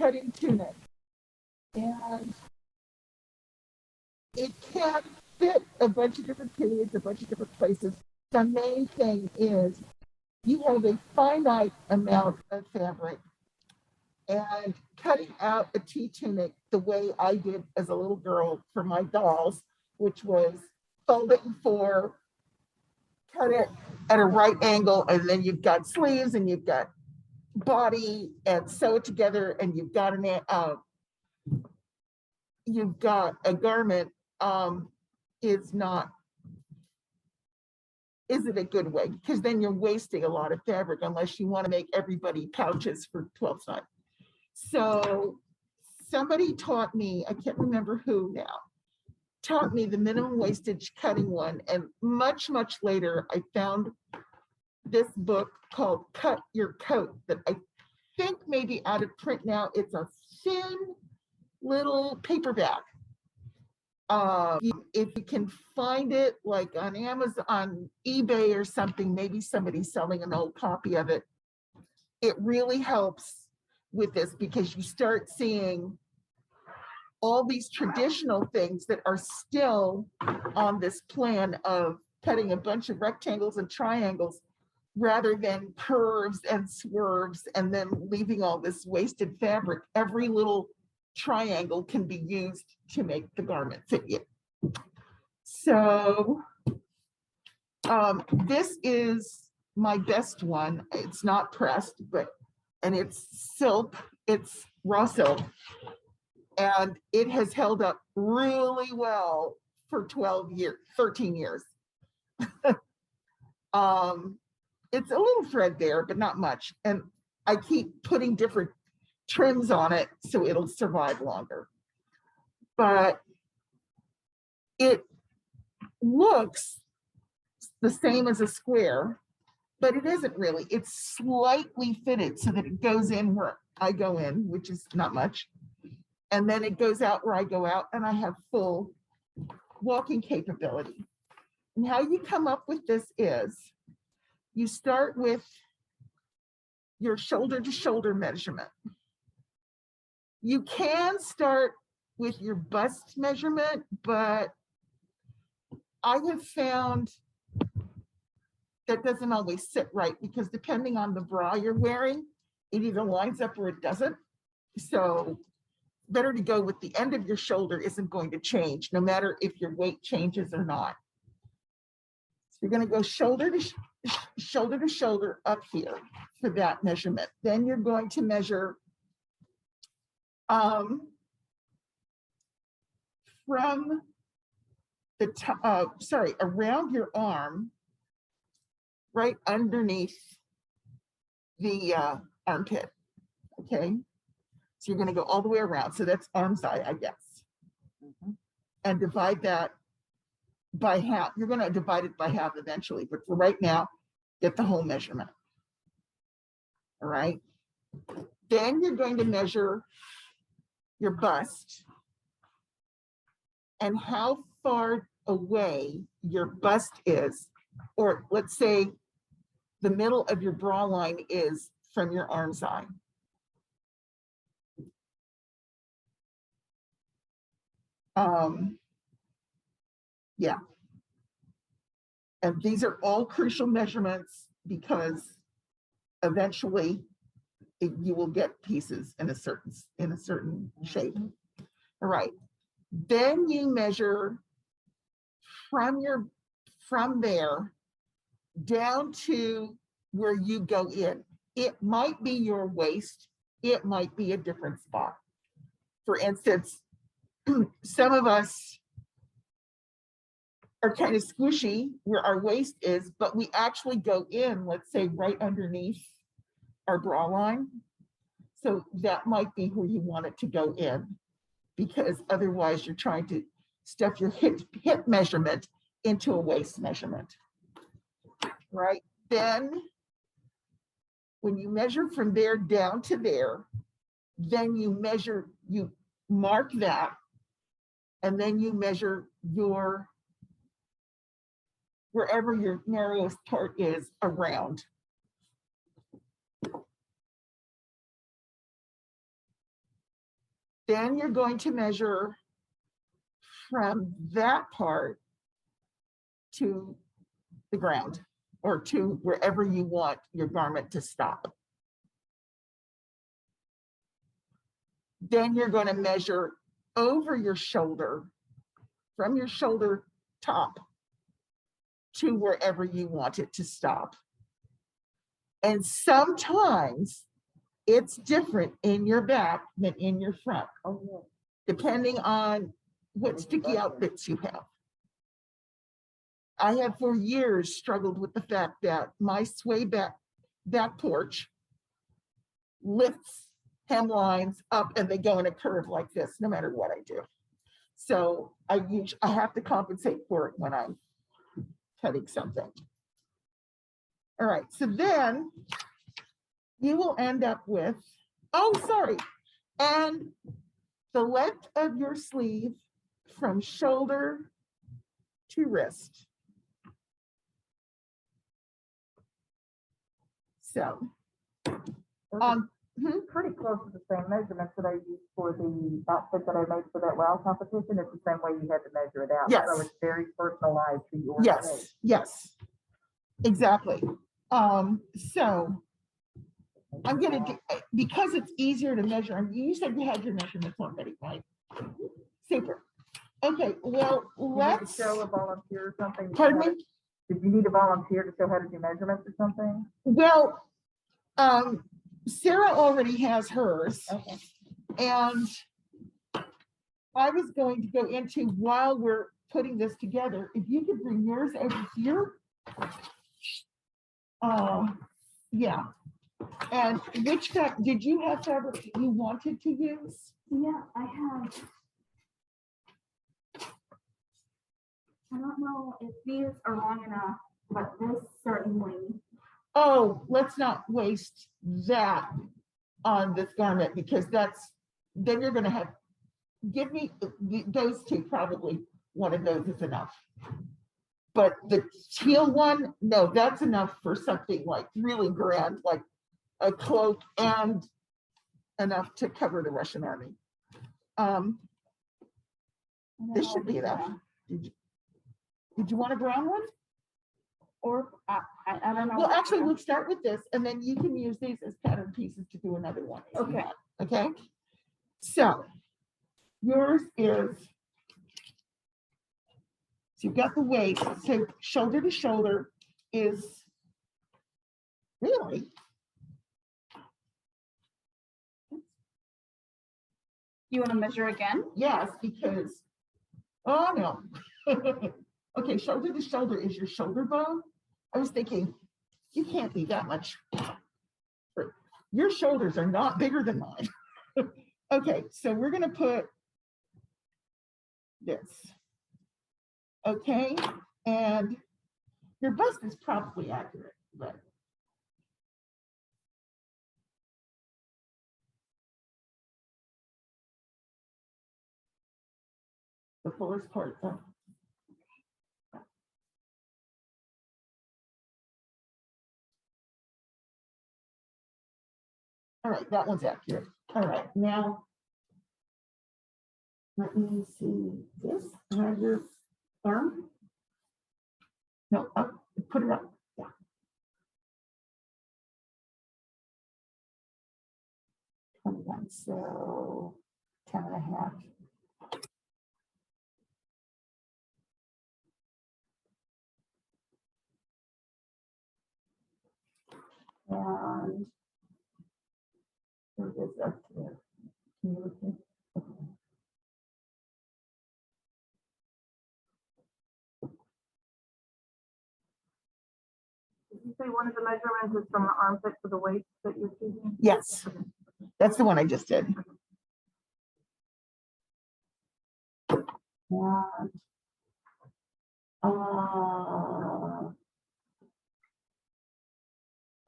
cutting tunic, and it can fit a bunch of different periods, a bunch of different places. The main thing is you have a finite amount of fabric, and cutting out a tea tunic the way I did as a little girl for my dolls, which was fold it in four, cut it at a right angle, and then you've got sleeves and you've got body and sew it together, and you've got a garment. Isn't a good way, because then you're wasting a lot of fabric unless you want to make everybody pouches for 12 cents. So somebody taught me, I can't remember who now, taught me the minimum wastage cutting one. And much later, I found this book called Cut Your Coat that I think may be out of print now. It's a thin little paperback. If you can find it like on Amazon, on eBay or something, maybe somebody's selling an old copy of it. It really helps with this, because you start seeing all these traditional things that are still on this plan of cutting a bunch of rectangles and triangles rather than curves and swerves and then leaving all this wasted fabric. Every little triangle can be used to make the garment fit you. So this is my best one. It's not pressed, and it's silk, it's raw silk, and it has held up really well for 13 years. It's a little threadbare, but not much. And I keep putting different trims on it so it'll survive longer. But it looks the same as a square, but it isn't really. It's slightly fitted so that it goes in where I go in, which is not much. And then it goes out where I go out, and I have full walking capability. And how you come up with this is you start with your shoulder to shoulder measurement. You can start with your bust measurement, but I have found that doesn't always sit right, because depending on the bra you're wearing, it either lines up or it doesn't. So better to go with the end of your shoulder isn't going to change, no matter if your weight changes or not. So you're going to go shoulder to shoulder up here for that measurement. Then you're going to measure from the top, around your arm, right underneath the armpit. Okay, so you're going to go all the way around. So that's arm side, I guess. And divide that by half. You're going to divide it by half eventually, but for right now, get the whole measurement. All right. Then you're going to measure your bust and how far away your bust is, or let's say the middle of your bra line is from your arm side. Yeah. And these are all crucial measurements, because eventually you will get pieces in a certain shape. All right. Then you measure from there down to where you go in. It might be your waist. It might be a different spot. For instance, some of us are kind of squishy where our waist is, but we actually go in, let's say, right underneath our bra line. So that might be where you want it to go in, because otherwise you're trying to stuff your hip measurement into a waist measurement, right? Then when you measure from there down to there, then you mark that, and then you measure wherever your narrowest part is around. Then you're going to measure from that part to the ground or to wherever you want your garment to stop. Then you're going to measure over your shoulder, from your shoulder top to wherever you want it to stop. And sometimes it's different in your back than in your front, depending on what sticky outfits you have. I have for years struggled with the fact that my sway back porch lifts hemlines up and they go in a curve like this, no matter what I do. So I have to compensate for it when I'm cutting something. All right, so then you will end up with, and the length of your sleeve from shoulder to wrist. So, pretty close to the same measurements that I used for the outfit that I made for that WOW competition. It's the same way you had to measure it out. Yes. So it's very personalized to your case. Yes, exactly. So I'm gonna do, because it's easier to measure. You said you had your measurements already, right? Super. Okay, well, let's show a volunteer or something. Pardon me? Did you need a volunteer to show how to do measurements or something? Well, Sarah already has hers. Okay. And I was going to go into, while we're putting this together, if you could bring yours over here. Yeah. And which fabric, did you have fabric you wanted to use? Yeah, I have. I don't know if these are long enough, but this certainly. Oh, let's not waste that on this garment, because then you're going to have, give me those two, probably one of those is enough. But the teal one, no, that's enough for something like really grand, like a cloak, and enough to cover the Russian army. This should be enough. Did you want a brown one? Or I don't know. Well, actually, we'll start with this, and then you can use these as pattern pieces to do another one. Okay. Okay. So yours is, so you've got the waist, so shoulder to shoulder is really. You want to measure again? Yes, because, oh no. Okay, shoulder to shoulder is your shoulder bone. I was thinking, you can't be that much. Your shoulders are not bigger than mine. Okay, so we're gonna put this. Okay, and your bust is probably accurate, but. The fullest part. All right, that one's accurate. All right, now let me see this. Have your arm? No, up, put it up. Yeah. So 10 and a half. And there it is up there. Can you look here? Okay. Did you say one of the measurements is from the armpit to the waist that you're choosing? Yes, that's the one I just did. And,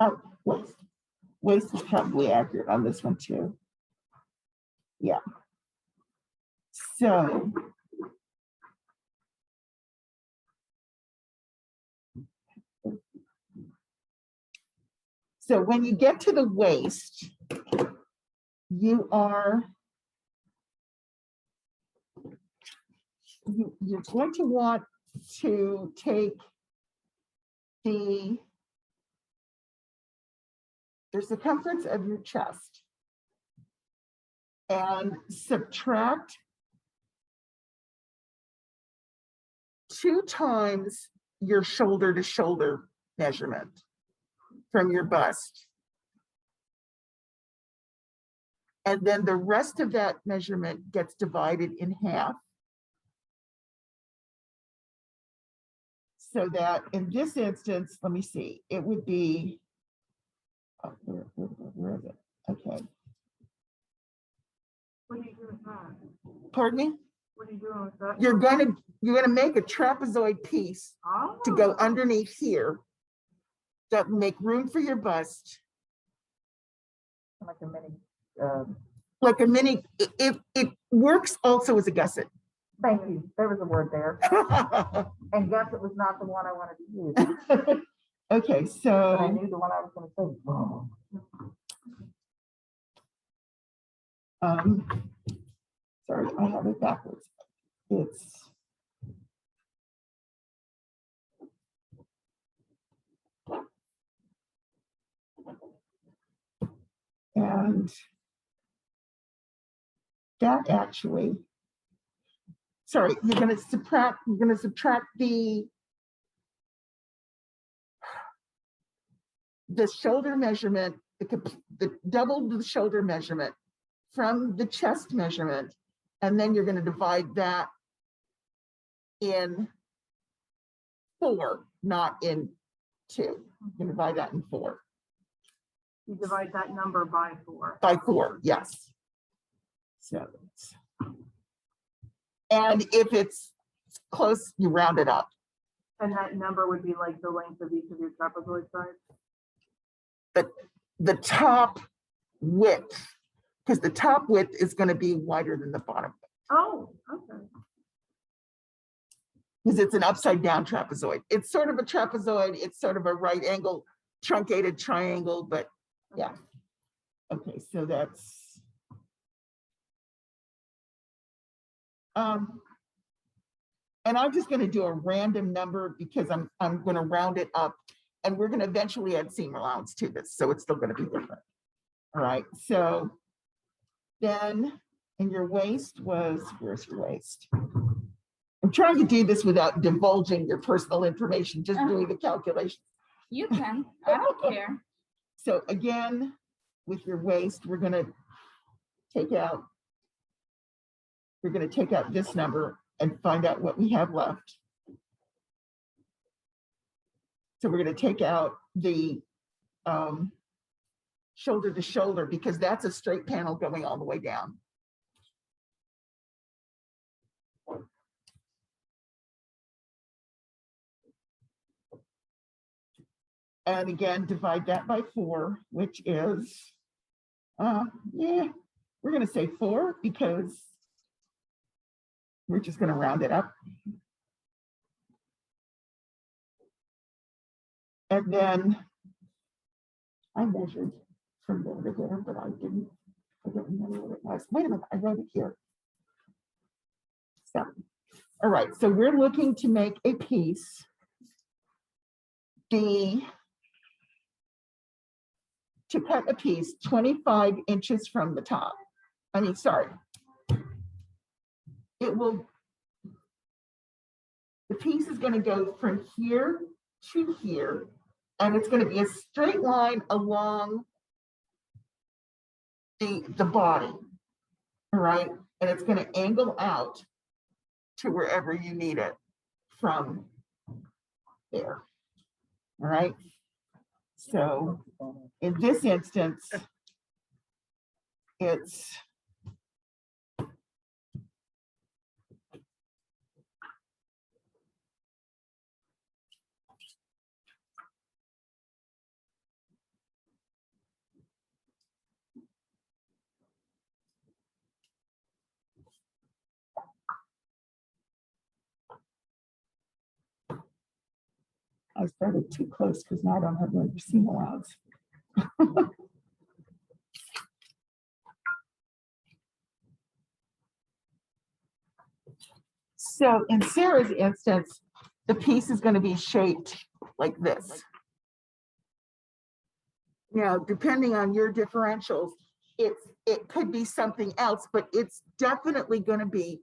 oh, waist. Waist is probably accurate on this one too. Yeah. So when you get to the waist, you are you're going to want to take the circumference of your chest and subtract 2 times your shoulder to shoulder measurement from your bust. And then the rest of that measurement gets divided in half. So that in this instance, let me see, it would be, oh, where is it? Okay. What are you doing with that? Pardon me? What are you doing with that? You're gonna make a trapezoid piece to go underneath here that will make room for your bust. Like a mini, Like a mini, it works also as a gusset. thank you. There was a word there. And gusset was not the one I wanted to use. Okay, But I so knew the one I was gonna say. Wrong. sorry, I have it backwards. It's and that actually, sorry, you're going to subtract the shoulder measurement, the double the shoulder measurement from the chest measurement, and then you're going to divide that in 4, not in 2. You're going to divide that in 4. You divide that number by 4. By 4, yes. So, and if it's close, you round it up. And that number would be like the length of each of your trapezoid sides? But the top width, because the top width is going to be wider than the bottom, Oh, okay. because it's an upside down trapezoid. It's sort of a trapezoid, it's sort of a right angle, truncated triangle, but yeah. Okay, so that's and I'm just going to do a random number because I'm going to round it up, and we're going to eventually add seam allowance to this, so it's still going to be different. All right, so then, and your waist was, where's your waist? I'm trying to do this without divulging your personal information, just doing the calculation. You can, I don't care. So again, with your waist, we're going to take out this number and find out what we have left. So we're going to take out the shoulder to shoulder, because that's a straight panel going all the way down. And again, divide that by 4, which is, yeah, we're going to say 4 because we're just going to round it up. And then I measured from there to there, but I don't remember what it was. Wait a minute, I wrote it here. So, all right, so we're looking to make a piece. To cut a piece 25 inches from the top. I mean, sorry. The piece is going to go from here to here, and it's going to be a straight line along the body, all right? And it's going to angle out to wherever you need it from there, all right? So in this instance, it's I started too close because now I don't have room for seam allowance. So in Sarah's instance, the piece is going to be shaped like this. Now, depending on your differentials, it could be something else, but it's definitely going to be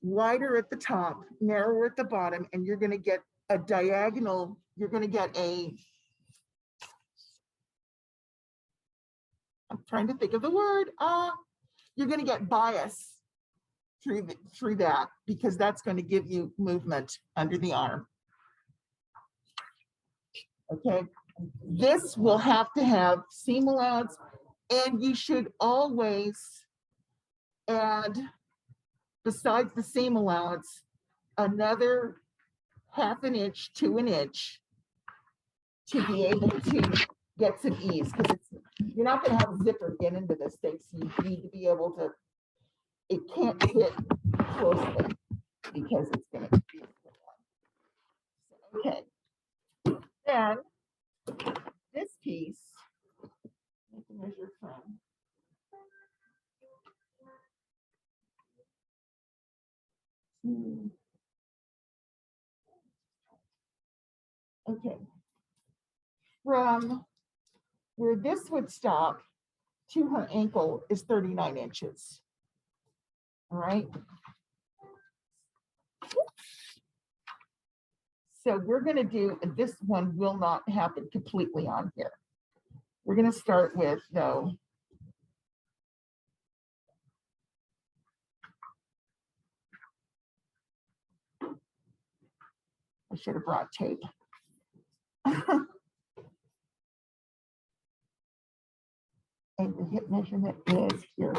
wider at the top, narrower at the bottom, and you're going to get a diagonal, you're going to get I'm trying to think of the word, you're going to get bias through that, because that's going to give you movement under the arm. Okay, this will have to have seam allowance, and you should always add, besides the seam allowance, another 1/2 inch to 1 inch to be able to get some ease, because you're not going to have a zipper get into this thing, so you need to be able to, it can't fit closely because it's going to be okay. Then this piece, I can measure from okay, from where this would stop to her ankle is 39 inches. All right. So we're going to do, this one will not happen completely on here. We're going to start with, though, I should have brought tape. And the hip measurement is here.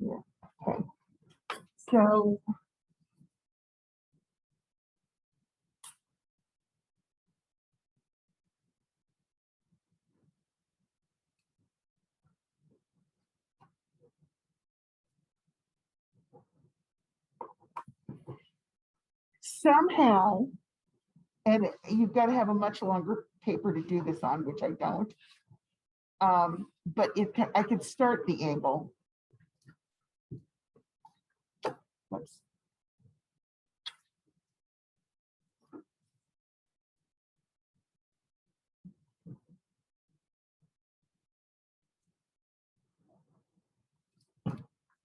Yeah. Okay. So somehow, and you've got to have a much longer paper to do this on, which I don't. But I could start the angle. Whoops.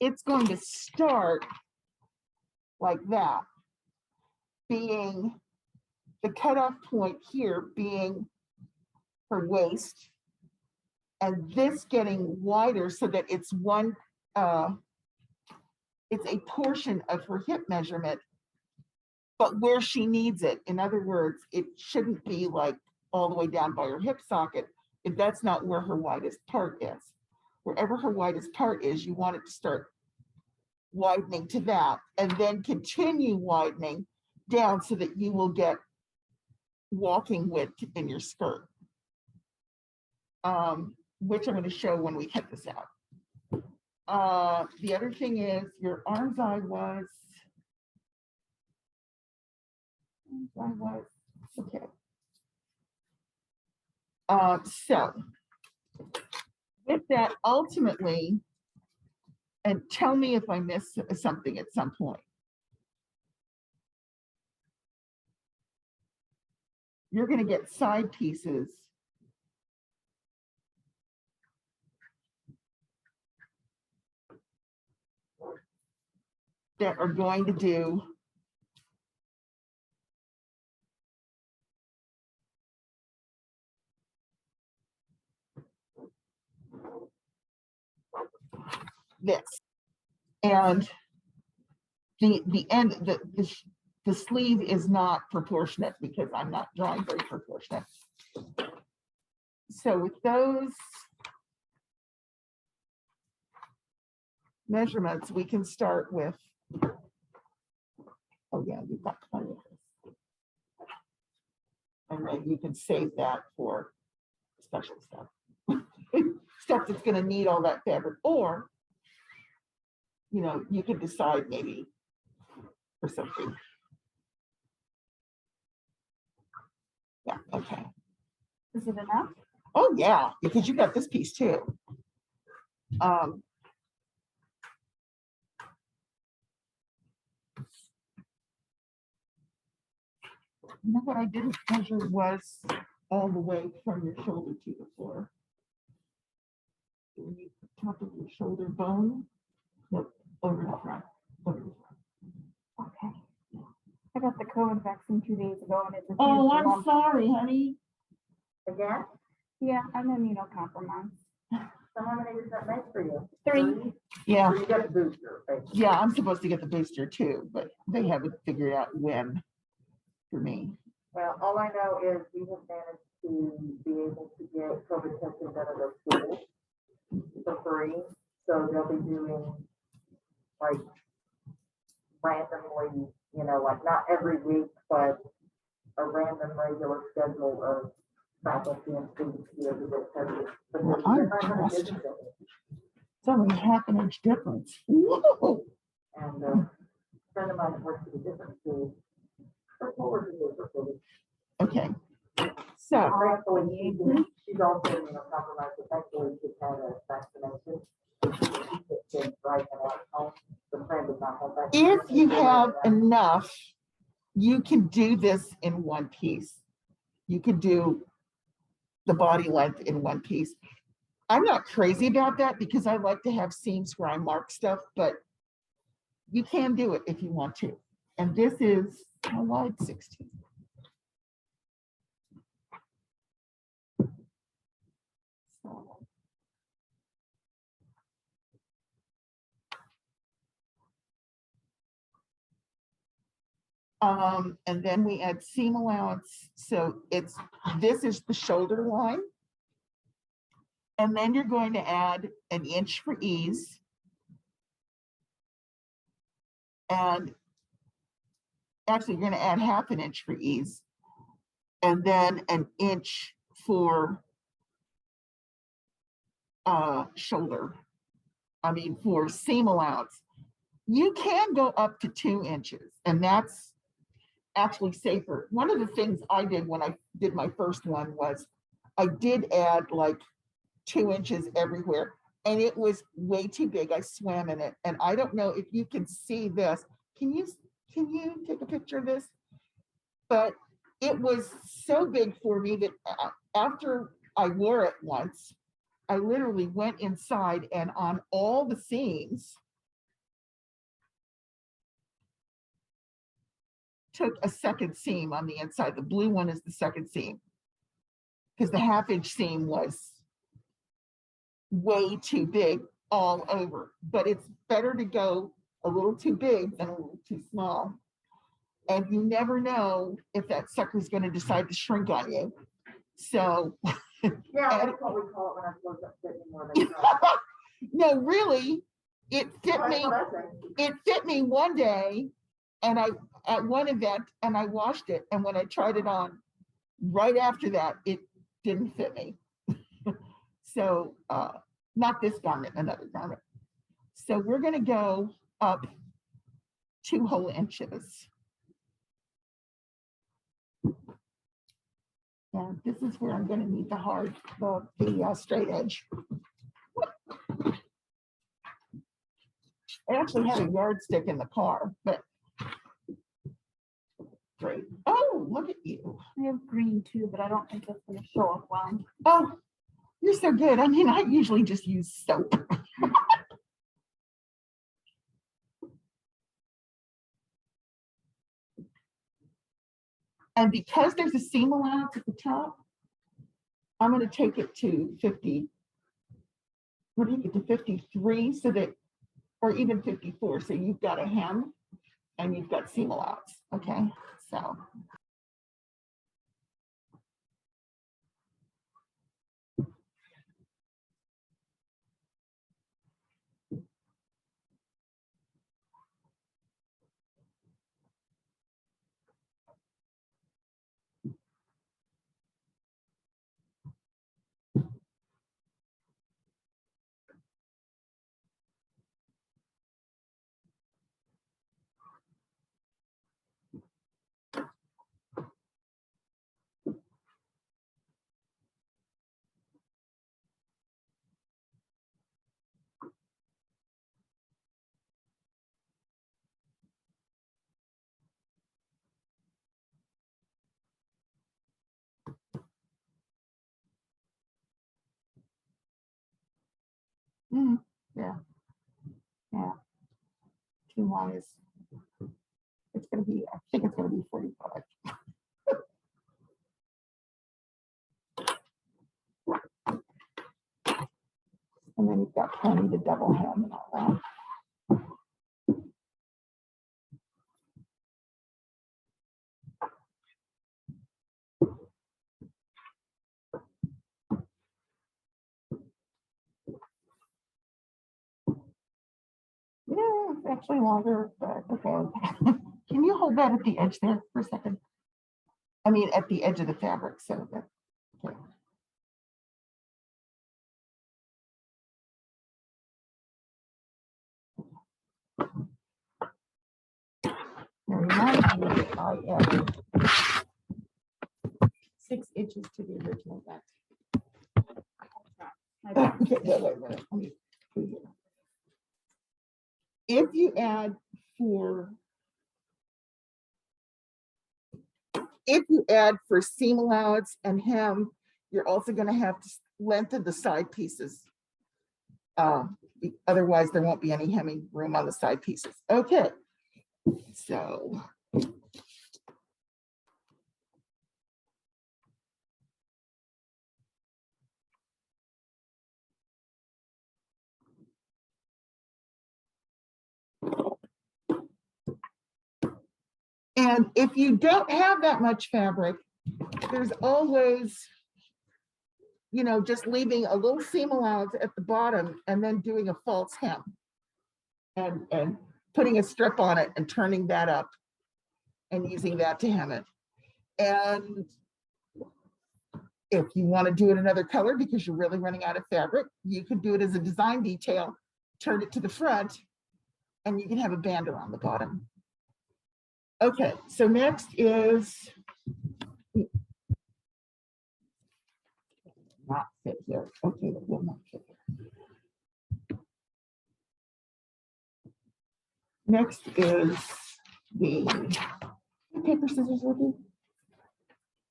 It's going to start like that, being the cutoff point here being her waist, and this getting wider so that it's it's a portion of her hip measurement, but where she needs it. In other words, it shouldn't be like all the way down by her hip socket if that's not where her widest part is. Wherever her widest part is, you want it to start widening to that, and then continue widening down so that you will get walking width in your skirt, which I'm going to show when we cut this out. The other thing is your arm size was okay. So with that, ultimately, and tell me if I miss something at some point. You're going to get side pieces that are going to do this, and the end, the sleeve is not proportionate because I'm not drawing very proportionate. So with those measurements, we can start with Oh yeah, you've got plenty of this. And then you can save that for special stuff. Stuff that's gonna need all that fabric, or, you know, you can decide maybe for something. Yeah, okay. Is it enough? Oh yeah, because you got this piece too. You know what I didn't measure was all the way from your shoulder to the floor. When you top of your shoulder bone, nope, over the front, over the front. Okay. I got the COVID vaccine 2 days ago and it's a Oh, huge I'm lump. sorry, honey. Again, Yeah, I'm immunocompromised. so how many does that make for you? 3. Yeah, So you got the booster, basically. yeah, I'm supposed to get the booster too, but they haven't figured out when for me. Well, all I know is we have managed to be able to get COVID testing done at our school for free. So they'll be doing like randomly, you know, like not every week, but a random regular schedule of faculty and students to be able to get tested. But Well, they're I'm not gonna impressed. visit them. It's only half an inch difference. Whoa. And a friend of mine that works at a different school. Her forward to this, Okay, so, thankfully, she's also immunocompromised, but thankfully she's had a vaccination. She's been right at home. The friend does not have that. if you have enough, you can do this in one piece. You could do the body length in one piece. I'm not crazy about that because I like to have seams where I mark stuff, but you can do it if you want to. And this is how wide, 16. So, and then we add seam allowance. So this is the shoulder line. And then you're going to add an inch for ease. And actually, you're going to add half an inch for ease. And then an inch for shoulder. I mean, for seam allowance. You can go up to 2 inches, and that's actually safer. One of the things I did when I did my first one was I did add like 2 inches everywhere, and it was way too big. I swam in it, and I don't know if you can see this. Can you take a picture of this? But it was so big for me that after I wore it once, I literally went inside and on all the seams, took a second seam on the inside. The blue one is the second seam because the half-inch seam was way too big all over. But it's better to go a little too big than a little too small. And you never know if that sucker's going to decide to shrink on you. So Yeah, that's what we call it when I close up fitting more than that. no, really, it fit Well, that's me. what I think. It fit me one day, and I at one event, and I washed it. And when I tried it on, right after that, it didn't fit me. So not this garment, another garment. So we're going to go up 2 whole inches. And this is where I'm going to need the straight edge. I actually had a yardstick in the car, but great. Oh, look at you. I have green too, but I don't think that's going to show up well. Oh, you're so good. I mean, I usually just use soap. And because there's a seam allowance at the top, I'm going to take it to 50. We're going to get to 53 so that, or even 54. So you've got a hem and you've got seam allowance. Okay, so. Yeah. Yeah. Too long is, it's gonna be, I think it's gonna be 45. And then you've got plenty to double hem and all that. Yeah, it's actually longer, but okay. Can you hold that at the edge there for a second? I mean, at the edge of the fabric, so that, okay. Now remind me that I added 6 inches to the original net. Okay, wait. Let me put it here. If you add for seam allowance and hem, you're also going to have to lengthen the side pieces. Otherwise, there won't be any hemming room on the side pieces. Okay, so. And if you don't have that much fabric, there's always, just leaving a little seam allowance at the bottom and then doing a false hem and putting a strip on it and turning that up and using that to hem it. And if you want to do it another color because you're really running out of fabric, you could do it as a design detail, turn it to the front, and you can have a band around the bottom. Okay, so next is not fit here. Okay, that will not fit here. Next is the paper, scissors with you.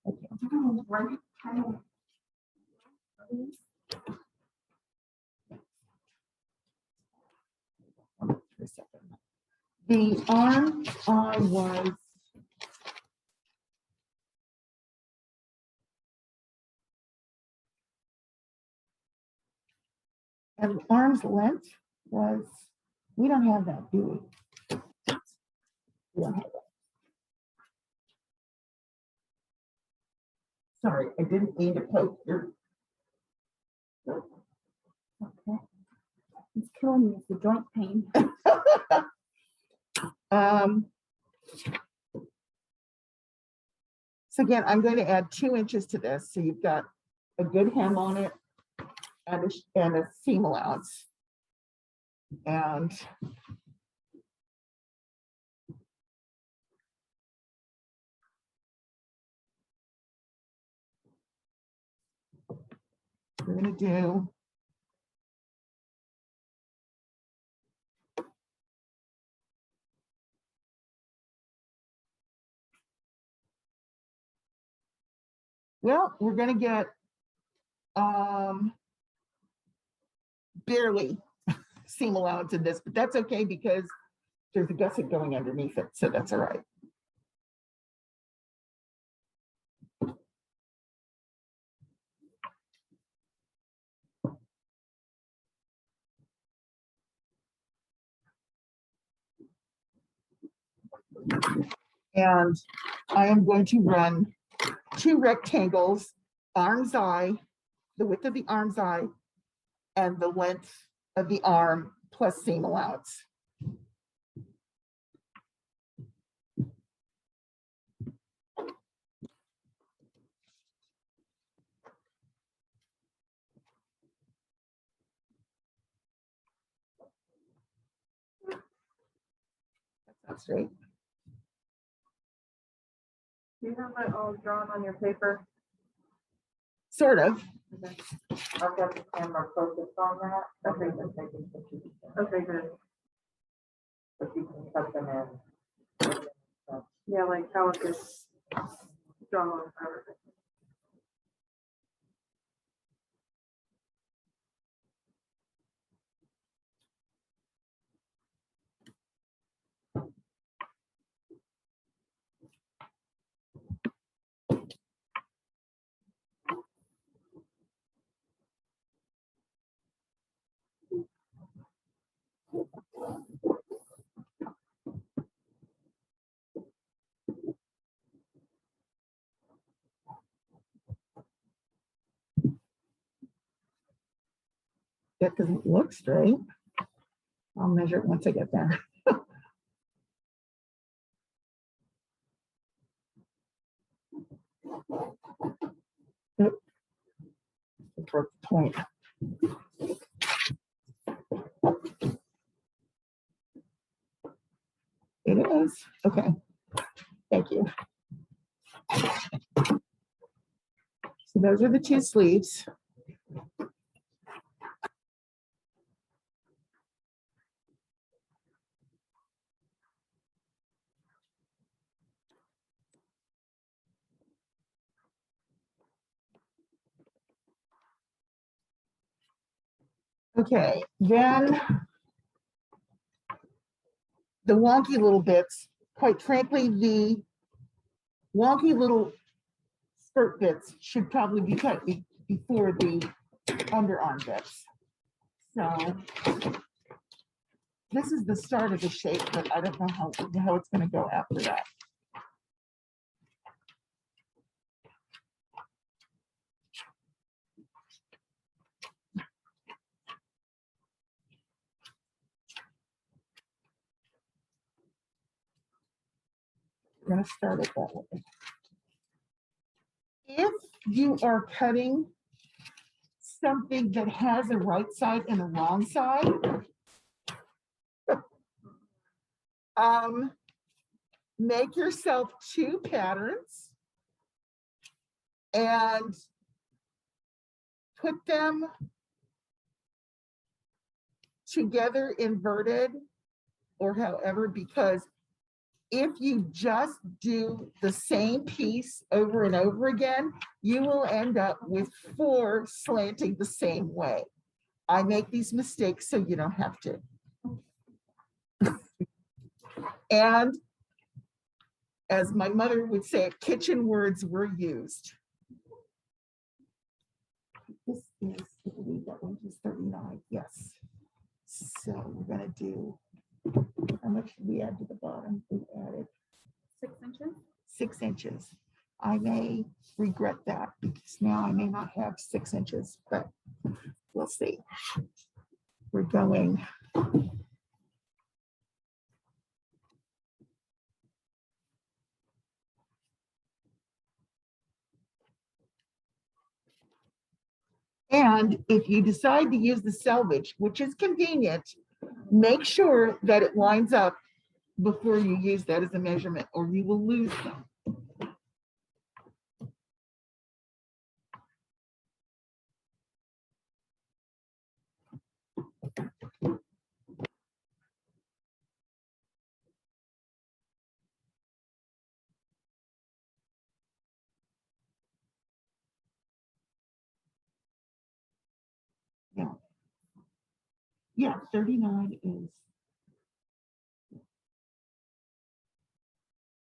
Okay. For a second. The arm was and arm's length was, we don't have that, do we? We don't have that. Sorry, I didn't mean to poke your. Okay. It's killing me, it's the joint pain. So again, I'm going to add 2 inches to this. So you've got a good hem on it and a seam allowance. And we're going to do we're going to get barely seam allowance in this, but that's okay because there's a gusset going underneath it, so that's all right. And I am going to run 2 rectangles, arm's eye, the width of the arm's eye, and the length of the arm plus seam allowance. That's straight. Do you have that all drawn on your paper? Sort of. Okay. I've got the camera focused on that. Okay, that's taking pictures. Okay, good. But you can cut them in. Yeah, like how it is drawn on paper. That doesn't look straight. I'll measure it once I get there. Oop. I broke the point. It is. Okay. Thank you. So those are the two sleeves. Okay, then the wonky little bits, quite frankly, the wonky little skirt bits should probably be cut before the underarm bits. So this is the start of the shape, but I don't know how it's going to go after that. We're going to start it that way. If you are cutting something that has a right side and a wrong side, make yourself two patterns and put them together inverted or however, because if you just do the same piece over and over again, you will end up with 4 slanting the same way. I make these mistakes so you don't have to. And as my mother would say, kitchen words were used. This is, I believe that one is 39, yes. So we're gonna do, how much did we add to the bottom? We added 6 inches. 6 inches. I may regret that because now I may not have 6 inches, but we'll see. We're going. And if you decide to use the selvage, which is convenient, make sure that it lines up before you use that as a measurement, or you will lose them. Yeah, 39 is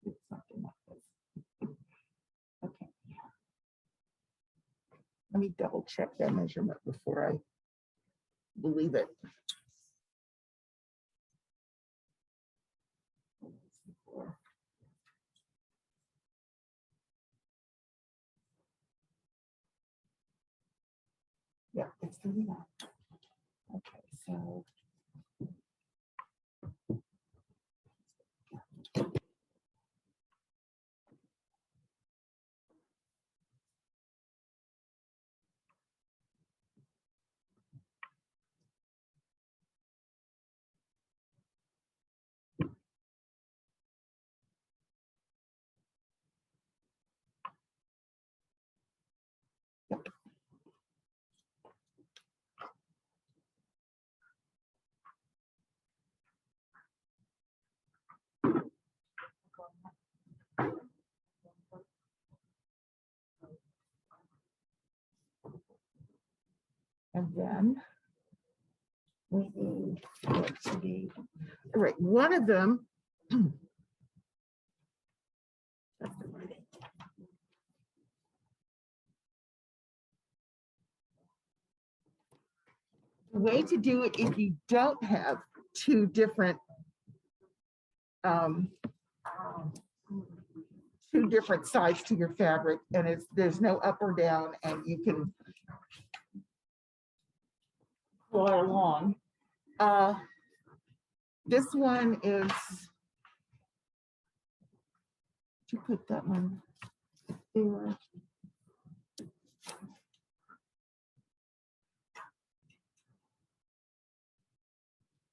it's something like this. Okay. Let me double check that measurement before I believe it. Yeah, it's 39. Okay, so and then we need it to be, all right, one of them, that's the wording. The way to do it if you don't have two different sides to your fabric, and there's no up or down, and you can fly along. This one is, to put that one there.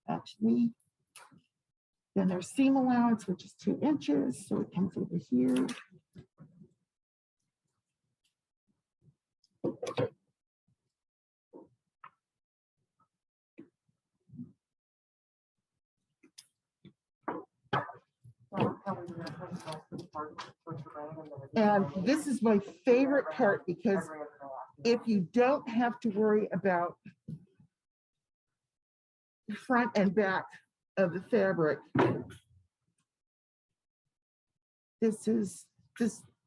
Actually, then there's seam allowance, which is 2 inches, so it comes over here. And this is my favorite part because if you don't have to worry about the front and back of the fabric, this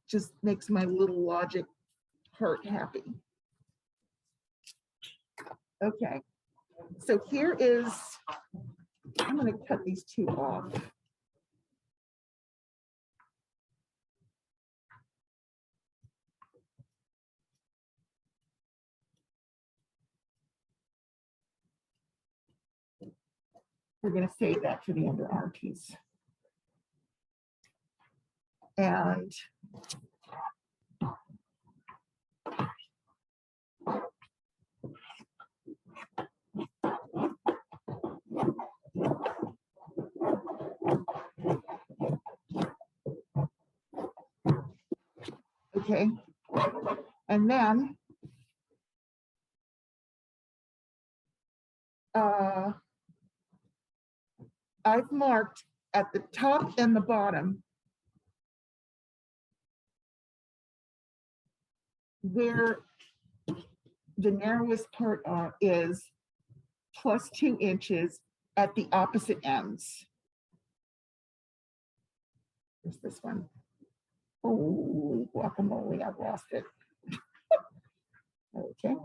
just makes my little logic heart happy. Okay, so here is, I'm going to cut these 2 off. We're going to save that for the underarm piece. And okay, and then I've marked at the top and the bottom where the narrowest part is plus 2 inches at the opposite ends. There's this one. Oh, guacamole, I've lost it. Okay.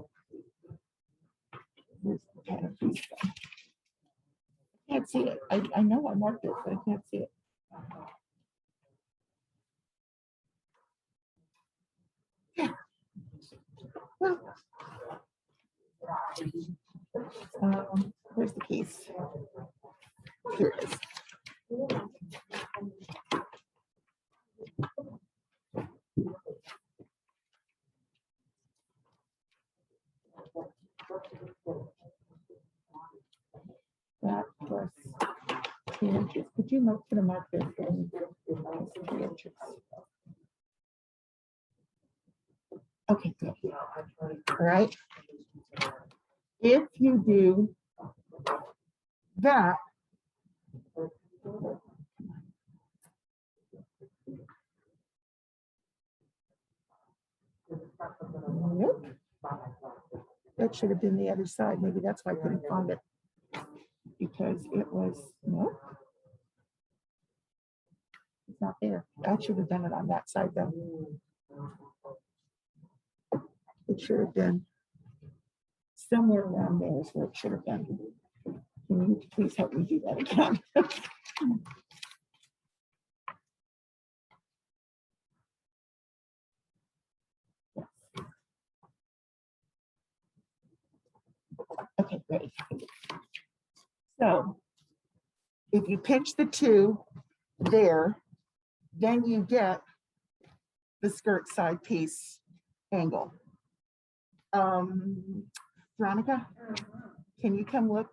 Where's the pattern piece? I can't see it. I know I marked it, but I can't see it. Yeah. Well, where's the piece? Here it is. That plus 2 inches. Could you put a mark there for me? 3 inches. Okay, good. All right. If you do that, nope. That should have been the other side. Maybe that's why I couldn't find it. Because it was, nope. It's not there. I should have done it on that side though. It should have been somewhere around there is where it should have been. Can you please help me do that again? Okay, great. So if you pinch the 2 there, then you get the skirt side piece angle. Veronica, can you come look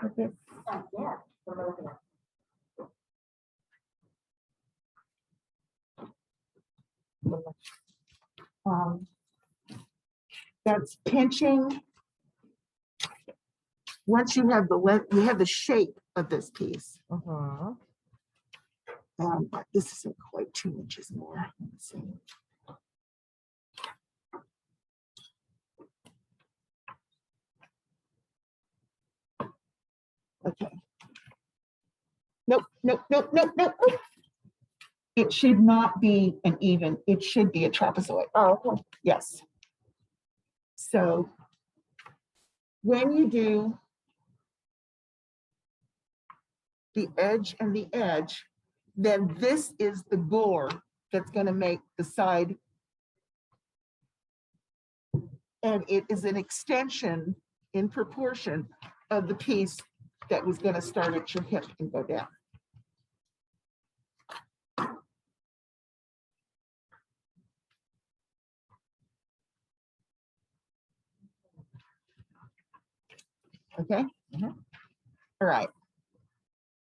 at this? Yeah. That's pinching. Once you have the length, you have the shape of this piece. But this isn't quite 2 inches more. Let's see. Okay. Nope, nope, nope, nope, nope. It should not be an even, it should be a trapezoid. Oh, okay. Yes. So when you do the edge and the edge, then this is the gore that's going to make the side. And it is an extension in proportion of the piece that was going to start at your hip and go down. Okay. All right.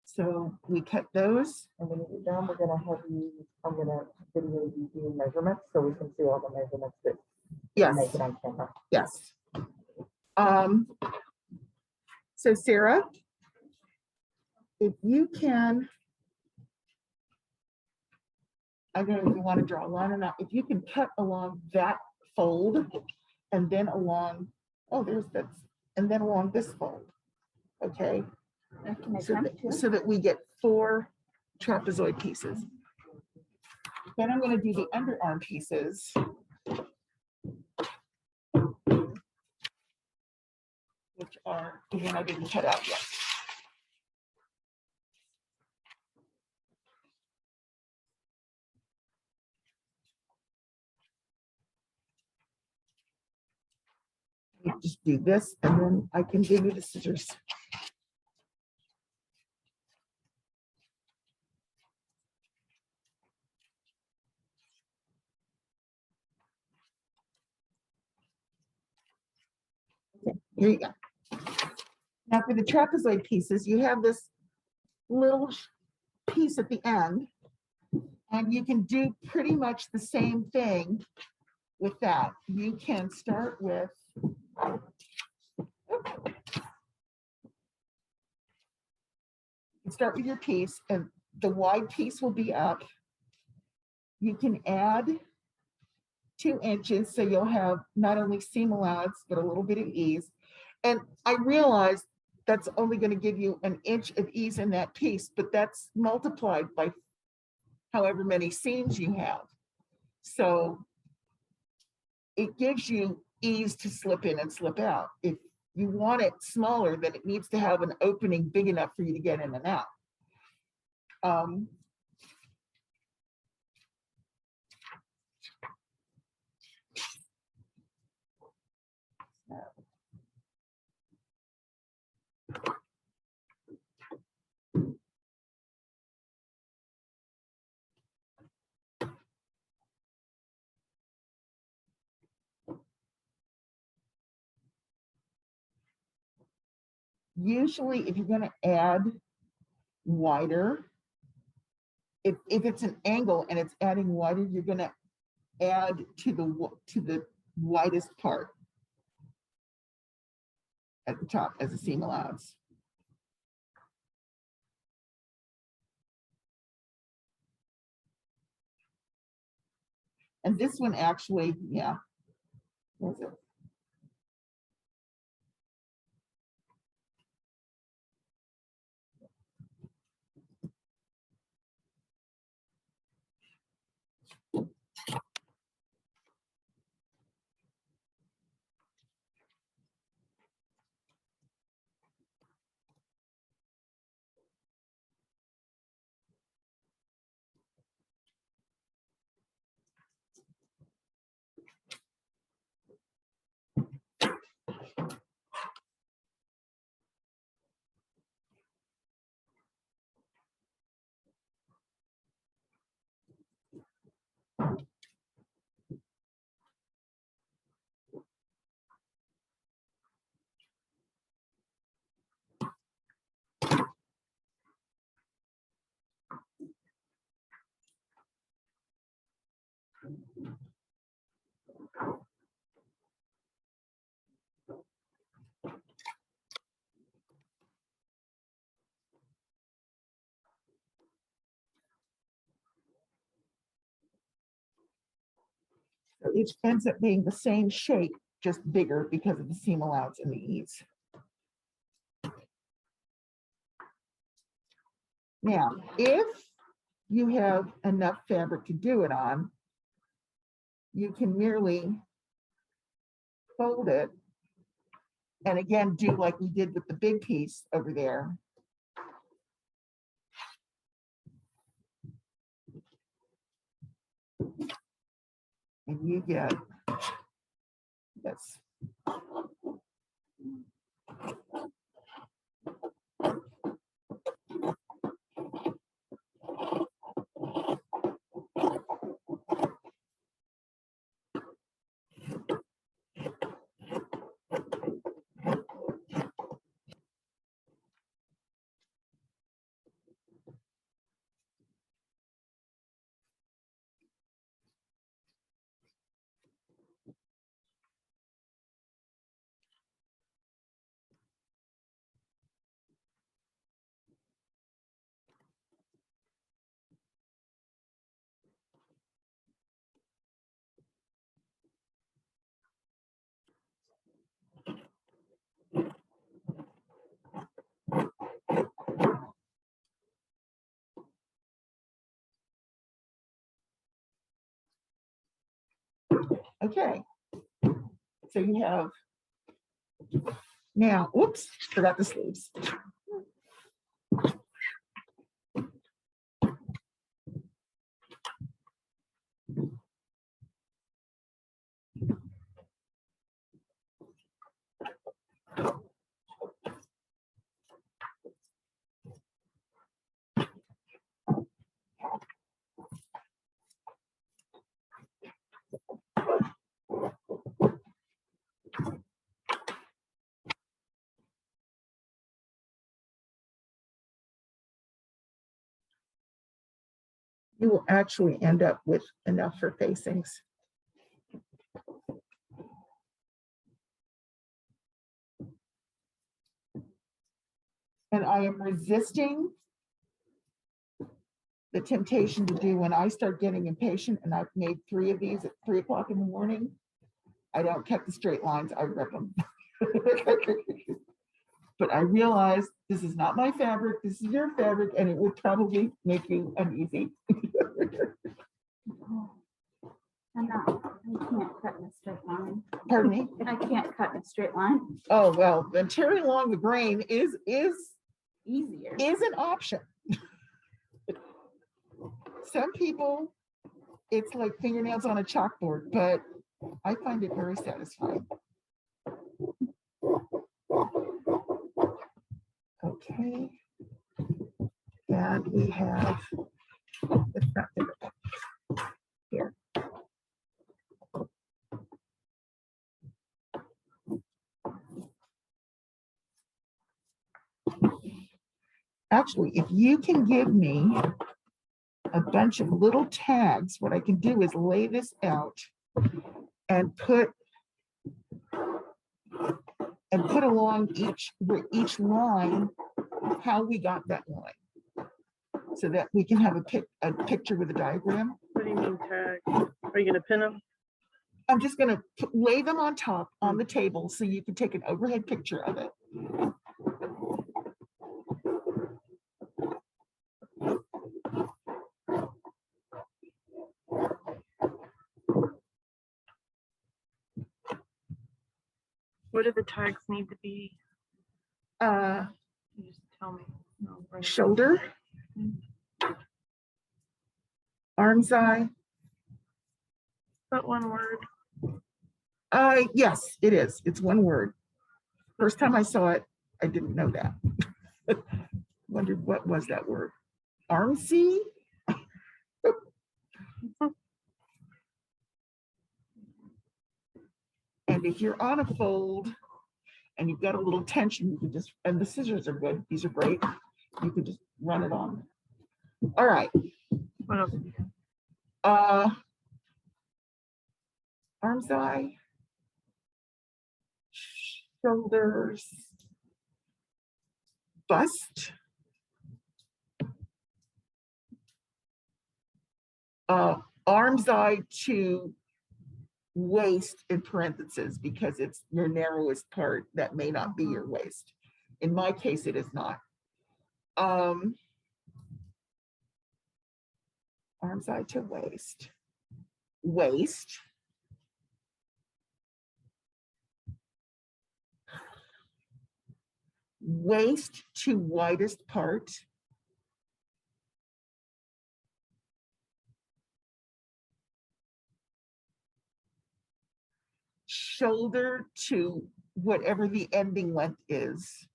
So we cut those. And when you get done, we're gonna have you, I'm gonna video you doing measurements so we can see all the measurements that you Yes. make it on camera. Yes. So Sarah, if you can, I don't know if you want to draw a line or not, if you can cut along that fold and then along, oh, there's this, and then along this fold, okay? I can So attempt to. so that we get 4 trapezoid pieces. Then I'm going to do the underarm pieces. Which are the one I didn't cut out yet. You just do this and then I can give you the scissors. Okay, here you go. Now for the trapezoid pieces, you have this little piece at the end, and you can do pretty much the same thing with that. You can start with, your piece, and the wide piece will be up. You can add 2 inches, so you'll have not only seam allowance, but a little bit of ease. And I realize that's only going to give you 1 inch of ease in that piece, but that's multiplied by however many seams you have. So it gives you ease to slip in and slip out. If you want it smaller, then it needs to have an opening big enough for you to get in and out. Usually, if you're going to add wider, if it's an angle and it's adding wider, you're going to add to the widest part at the top as a seam allowance. And this one actually, yeah, was it? So it ends up being the same shape, just bigger because of the seam allowance and the ease. Now, if you have enough fabric to do it on, you can merely fold it and again do like we did with the big piece over there. And you get this. Okay. So you have now, whoops, forgot the sleeves. You will actually end up with enough for facings. And I am resisting the temptation to do when I start getting impatient, and I've made 3 of these at 3 o'clock in the morning. I don't cut the straight lines, I rip them. But I realize this is not my fabric, this is your fabric, and it would probably make you uneasy. I'm not, I can't cut in a straight line. Pardon me? I can't cut in a straight line. Oh, well, then tearing along the grain is Easier. an option. Some people, it's like fingernails on a chalkboard, but I find it very satisfying. Okay. And we have, it's not here. Actually, if you can give me a bunch of little tags, what I can do is lay this out and put along each line how we got that line, so that we can have a picture with a diagram. What do you mean tag? Are you gonna pin them? I'm just going to lay them on top on the table so you can take an overhead picture of it. What do the tags need to be? You just tell me. No, right. Shoulder, arm's eye. Is that one word? Yes, it is. It's one word. First time I saw it, I didn't know that. Wondered what was that word. Armsy? And if you're on a fold and you've got a little tension, you can just, and the scissors are good. These are great. You can just run it on. All right. What else? Arm's eye, shoulders, bust, arm's eye to waist in parentheses, because it's your narrowest part. That may not be your waist. In my case, it is not. Arm's eye to waist, waist, waist to widest part, shoulder to whatever the ending length is,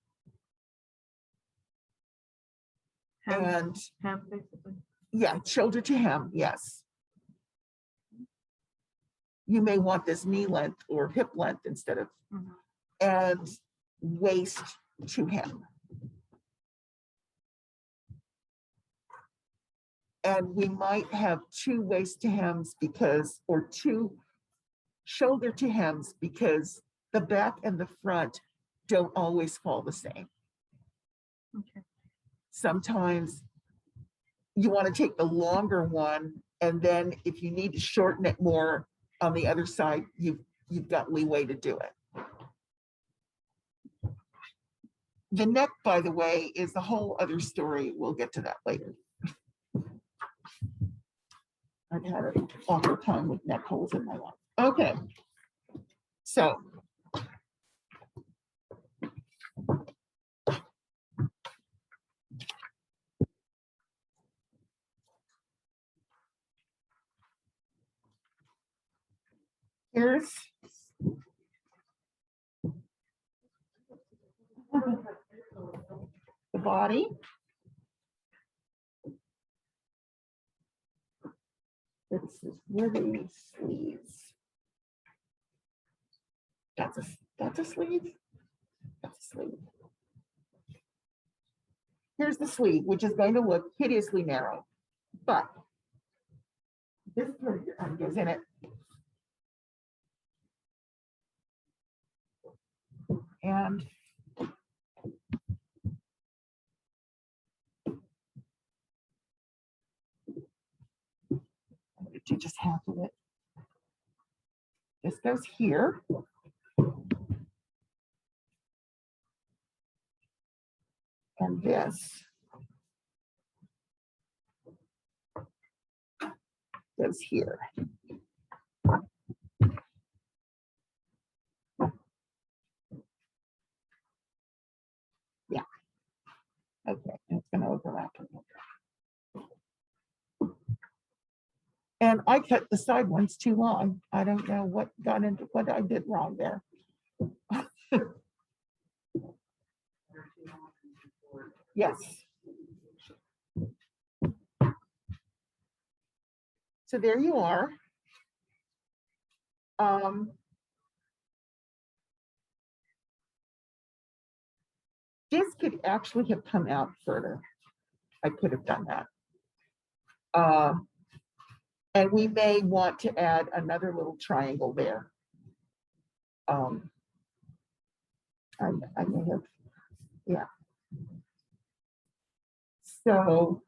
and Hem, basically. yeah, shoulder to hem, yes. You may want this knee length or hip length instead of, and waist to hem. And we might have 2 waist to hems because, or 2 shoulder to hems, because the back and the front don't always fall the same. Okay. Sometimes you want to take the longer one, and then if you need to shorten it more on the other side, you've got leeway to do it. The neck, by the way, is a whole other story. We'll get to that later. I've had an awful time with neck holes in my life. Okay. So. Here's the body. This is really sleeves. That's a sleeve. That's a sleeve. Here's the sleeve, which is going to look hideously narrow, but this part of your arm goes in it. And I'm going to do just half of it. This goes here. And this goes here. Yeah. Okay, and it's going to overlap. And I cut the side ones too long. I don't know what got into what I did wrong there. Yes. So there you are. This could actually have come out further. I could have done that. And we may want to add another little triangle there. I may have, yeah. So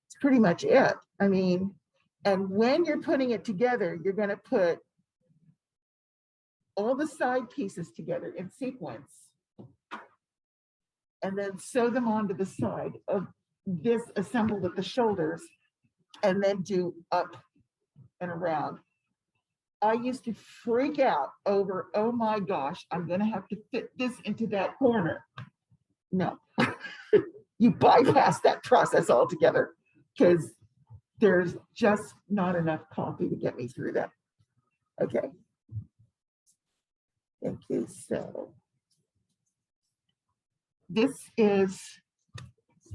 it's pretty much it. I mean, and when you're putting it together, you're going to put all the side pieces together in sequence and then sew them onto the side of this assembled at the shoulders and then do up and around. I used to freak out over, oh my gosh, I'm going to have to fit this into that corner. No, you bypass that process altogether because there's just not enough coffee to get me through that. Okay. Thank you. So this is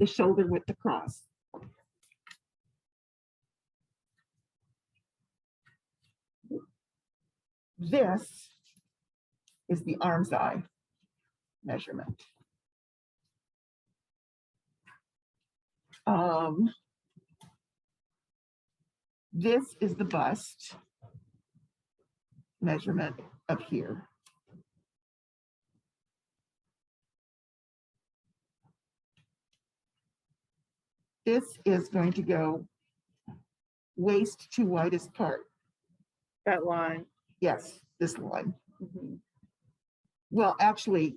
the shoulder width across. This is the arm's eye measurement. This is the bust measurement up here. This is going to go waist to widest part. That line. Yes, this line. Mhm. Well, actually,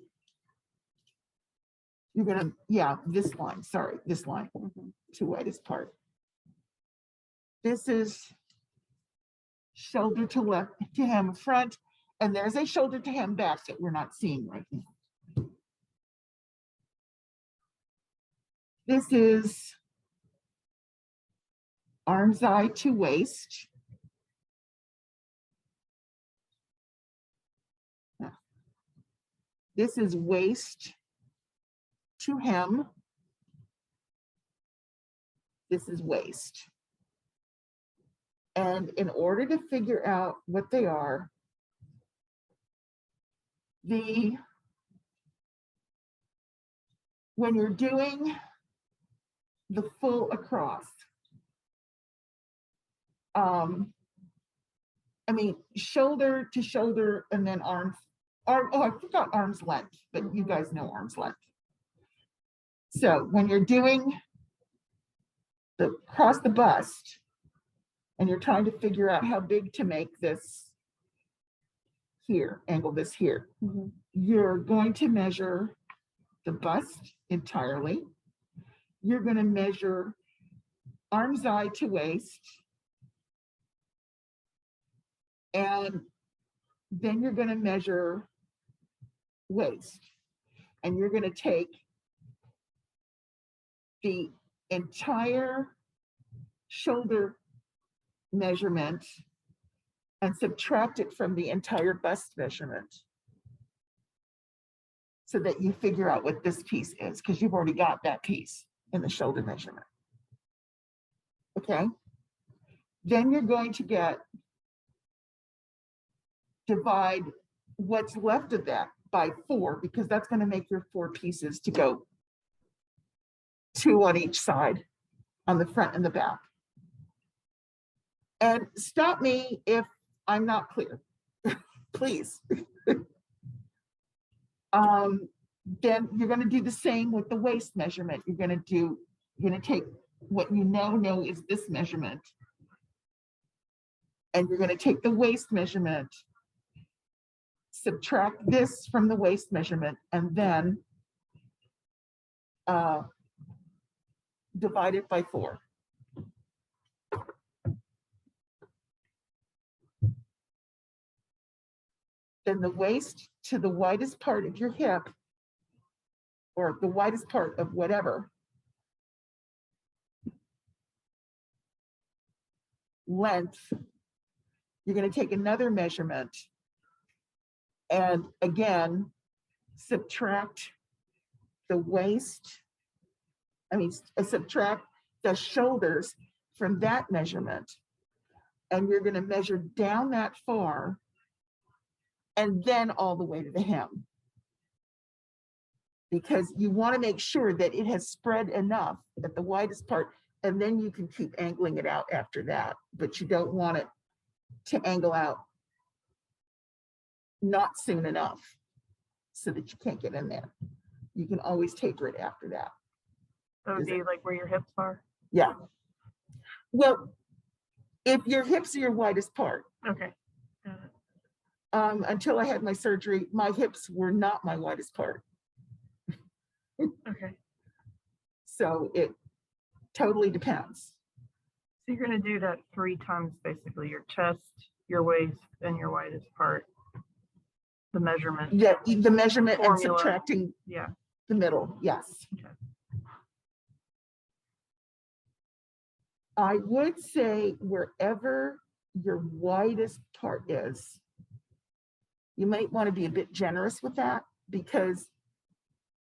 you're gonna, yeah, this line, sorry, this line to widest part. This is shoulder to left to hem front, and there's a shoulder to hem back that we're not seeing right now. This is arm's eye to waist. This is waist to hem. This is waist. And in order to figure out what they are, when you're doing the full across, I mean, shoulder to shoulder and then arms, oh, I forgot arm's length, but you guys know arm's length. So when you're doing the across the bust and you're trying to figure out how big to make this here, angle this here, you're going to measure the bust entirely. You're going to measure arm's eye to waist. And then you're going to measure waist. And you're going to take the entire shoulder measurement and subtract it from the entire bust measurement so that you figure out what this piece is, because you've already got that piece in the shoulder measurement. Okay? Then you're going to divide what's left of that by 4, because that's going to make your 4 pieces to go 2 on each side, on the front and the back. And stop me if I'm not clear, please. Then you're going to do the same with the waist measurement. You're going to take what you know is this measurement, and you're going to take the waist measurement, subtract this from the waist measurement, and then divide it by 4. Then the waist to the widest part of your hip, or the widest part of whatever length, you're going to take another measurement and again subtract the waist, subtract the shoulders from that measurement, and you're going to measure down that far and then all the way to the hem, because you want to make sure that it has spread enough at the widest part, and then you can keep angling it out after that. But you don't want it to angle out not soon enough so that you can't get in there. You can always taper it after that. That would be like where your hips are? Yeah. Well, if your hips are your widest part. Okay. Until I had my surgery, my hips were not my widest part. Okay. So it totally depends. So you're going to do that 3 times, basically, your chest, your waist, and your widest part. The measurement. Yeah, the measurement Formula. And subtracting the middle, yes. Okay. I would say wherever your widest part is, you might want to be a bit generous with that, because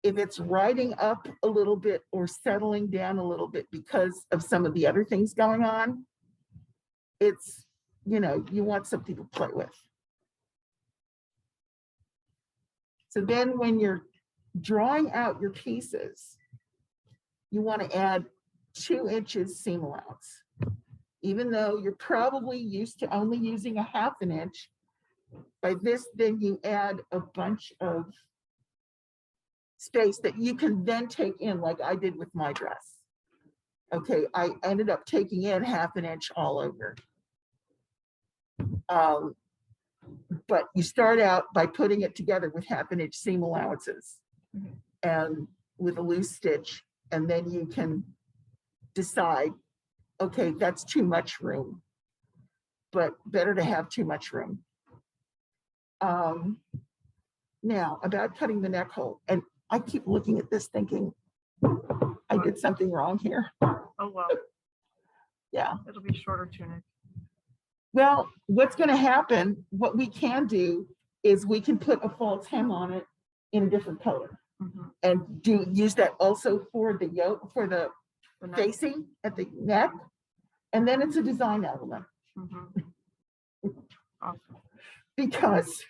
if it's riding up a little bit or settling down a little bit because of some of the other things going on, it's, you want something to play with. So then when you're drawing out your pieces, you want to add 2 inches seam allowance. Even though you're probably used to only using 1/2 inch, by this, then you add a bunch of space that you can then take in, like I did with my dress. Okay, I ended up taking in 1/2 inch all over. But you start out by putting it together with 1/2 inch seam allowances and with a loose stitch, and then you can decide, okay, that's too much room, but better to have too much room. Now about cutting the neck hole, and I keep looking at this thinking I did something wrong here. Oh, well. Yeah. It'll be shorter tunic. Well, what's going to happen, what we can do is we can put a false hem on it in a different color, and use that also for the yoke, for the facing at the neck, and then it's a design element. Awesome. Because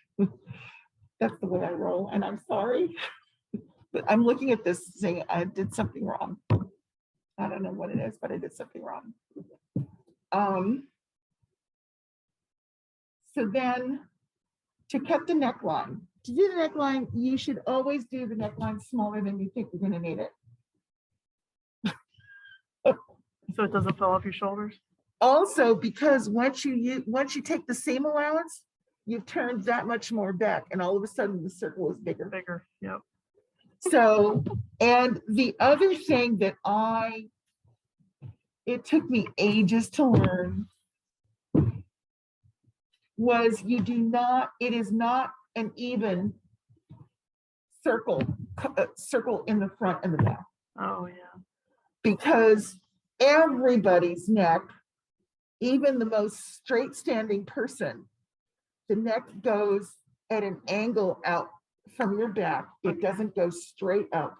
that's the way I roll, and I'm sorry, but I'm looking at this saying I did something wrong. I don't know what it is, but I did something wrong. So then to cut the neckline, to do the neckline, you should always do the neckline smaller than you think you're going to need it. So it doesn't fall off your shoulders? Also, because once you take the seam allowance, you've turned that much more back, and all of a sudden the circle is bigger. Bigger, yep. So, and the other thing that it took me ages to learn was it is not an even circle in the front and the back. Oh, yeah. Because everybody's neck, even the most straight standing person, the neck goes at an angle out from your back. It doesn't go straight up.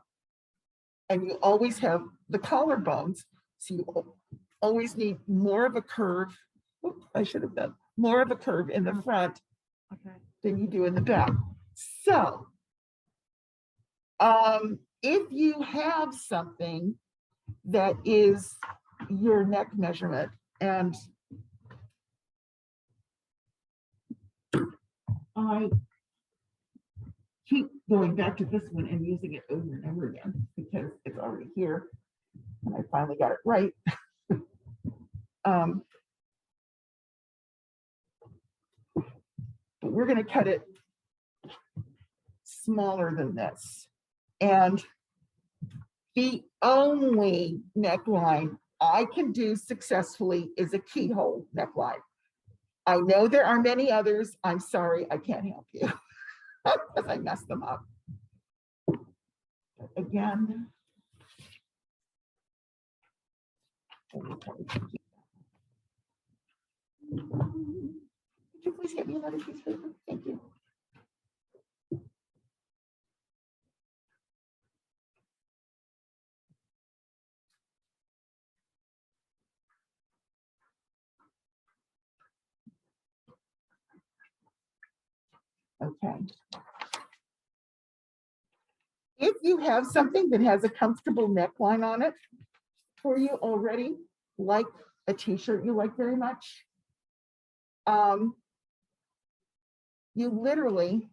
And you always have the collarbones. So you always need more of a curve. Oops, I should have done more of a curve in the front than you do in the back. So if you have something that is your neck measurement, and I keep going back to this one and using it over and over again because it's already here and I finally got it right. But we're going to cut it smaller than this. And the only neckline I can do successfully is a keyhole neckline. I know there are many others. I'm sorry, I can't help you because I messed them up. Again. Could you please get me another piece of paper? Thank you. Okay. If you have something that has a comfortable neckline on it for you already, like a t-shirt you like very much, you literally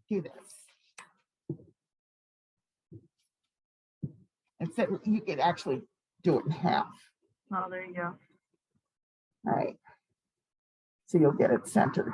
do this. And so you could actually do it in half. Oh, there you go. All right. So you'll get it centered.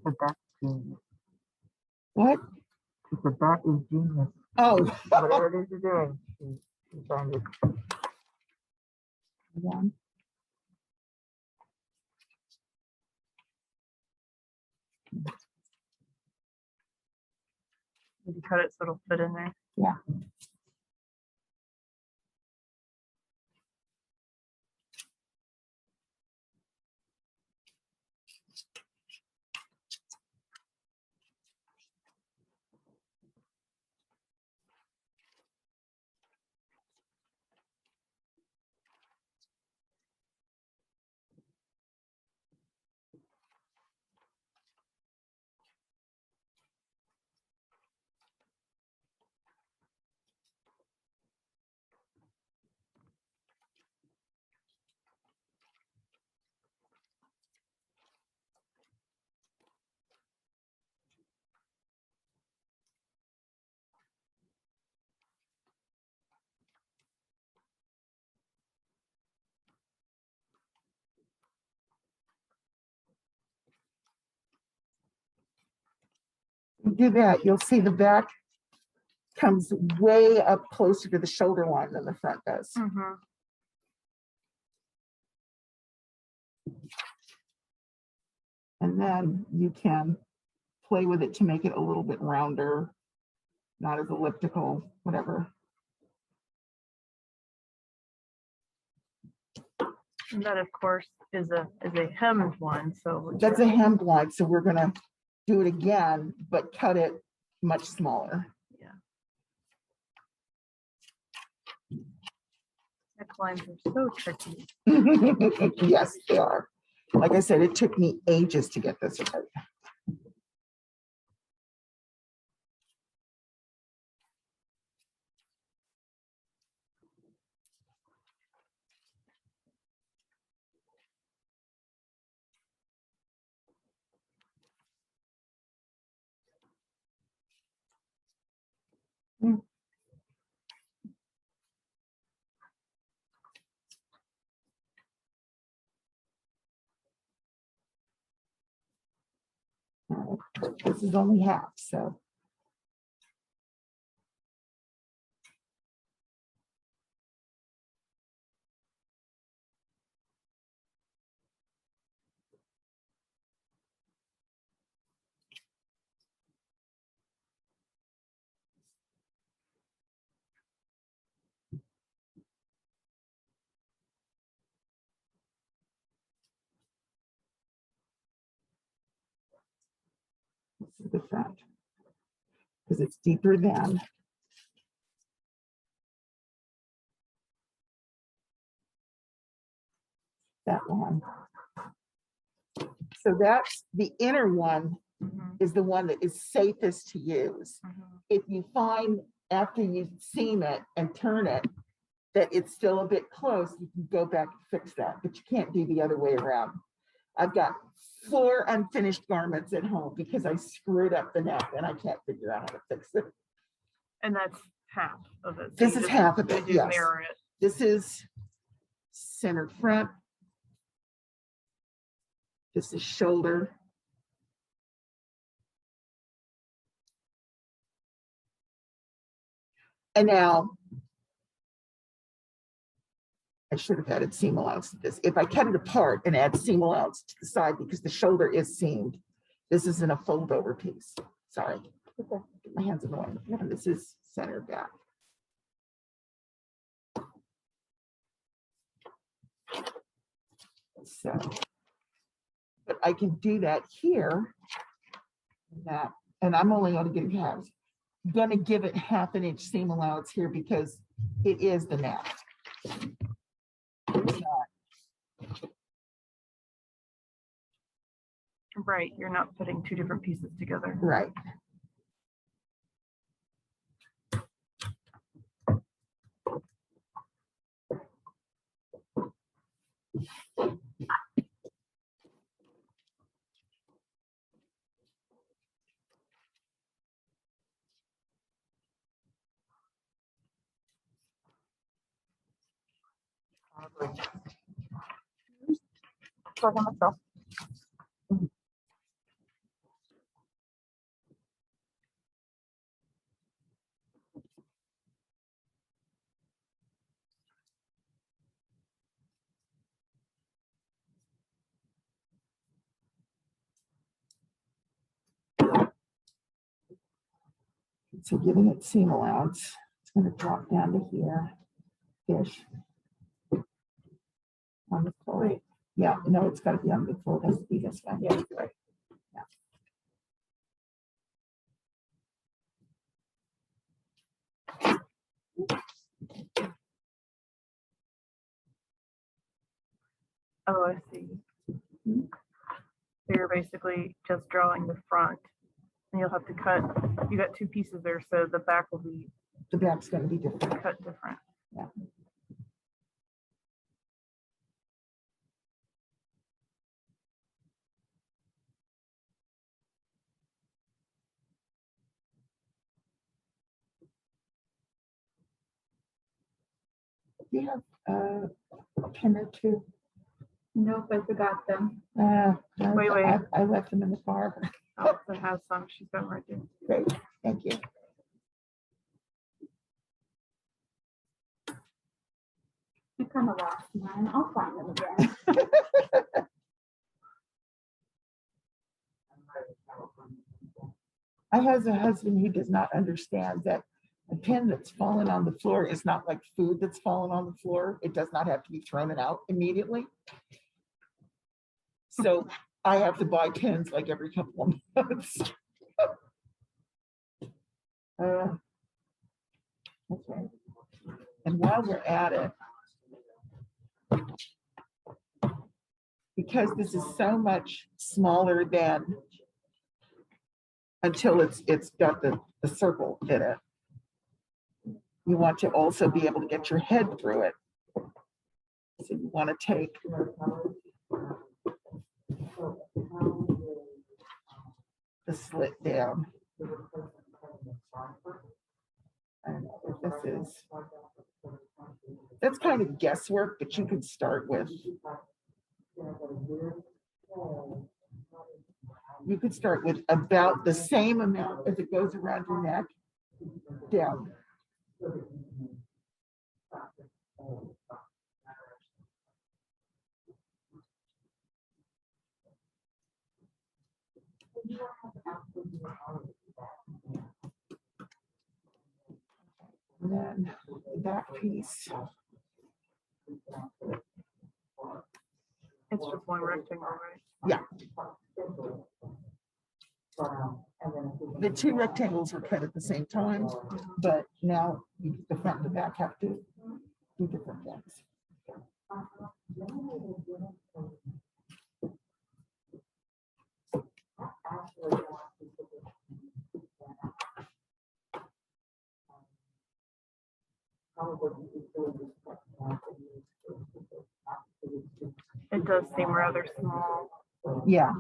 The back genius. What? The back is genius. Oh. Whatever it is you're doing, she found it. One. Did you cut it so it'll fit in there? Yeah. You do that, you'll see the back comes way up closer to the shoulder line than the front does. Mm-hmm. And then you can play with it to make it a little bit rounder, not as elliptical, whatever. And that, of course, is a hemmed one. So That's a hemmed line, so we're gonna do it again, but cut it much smaller. yeah. Necklines are so tricky. Yes, they are. Like I said, it took me ages to get this right. This is only half, so. This is the front. Because it's deeper than. That one. So that's the inner one is the one that is safest to use. If you find after you've seen it and turn it, that it's still a bit close, you can go back and fix that, but you can't do the other way around. I've got 4 unfinished garments at home because I screwed up the neck and I can't figure out how to fix it. And that's half of it. This is half of it, yes. Mirror it. This is center front. This is shoulder. And now, I should have added seam allowance to this. If I cut it apart and add seam allowance to the side because the shoulder is seamed, this isn't a fold over piece. Sorry. Okay. Get my hands in the way. And this is center back. So, but I can do that here. That, and I'm only going to give it half. I'm going to give it 1/2 inch seam allowance here because it is the neck. It's not. Right, you're not putting 2 different pieces together. Right. Talking myself. So giving it seam allowance, it's going to drop down to here, ish. On the fold. Yeah, no, it's got to be on the fold. It has to be this way. Yeah, right. Yeah. Oh, I see. So you're basically just drawing the front, and you'll have to cut. You got 2 pieces there, so the back will be The back's going to be different. cut different. Yeah. Do you have a pen or 2? Nope, I forgot them. Wait. I left them in the car. Allison has some. She's got right there. Great, thank you. I kind of lost mine. I'll find them again. I have a husband who does not understand that a pen that's fallen on the floor is not like food that's fallen on the floor. It does not have to be thrown out immediately. So I have to buy pens like every couple of months. That's right. And while we're at it, because this is so much smaller than until it's got the circle in it, you want to also be able to get your head through it. So you want to take the slit down. I don't know what this is. That's kind of guesswork, but you could start with. You could start with about the same amount as it goes around your neck down. And then that piece. It's just one rectangle, right? Yeah. The two rectangles were cut at the same time, but now the front and the back have to do different things. It does seem rather small. Yeah.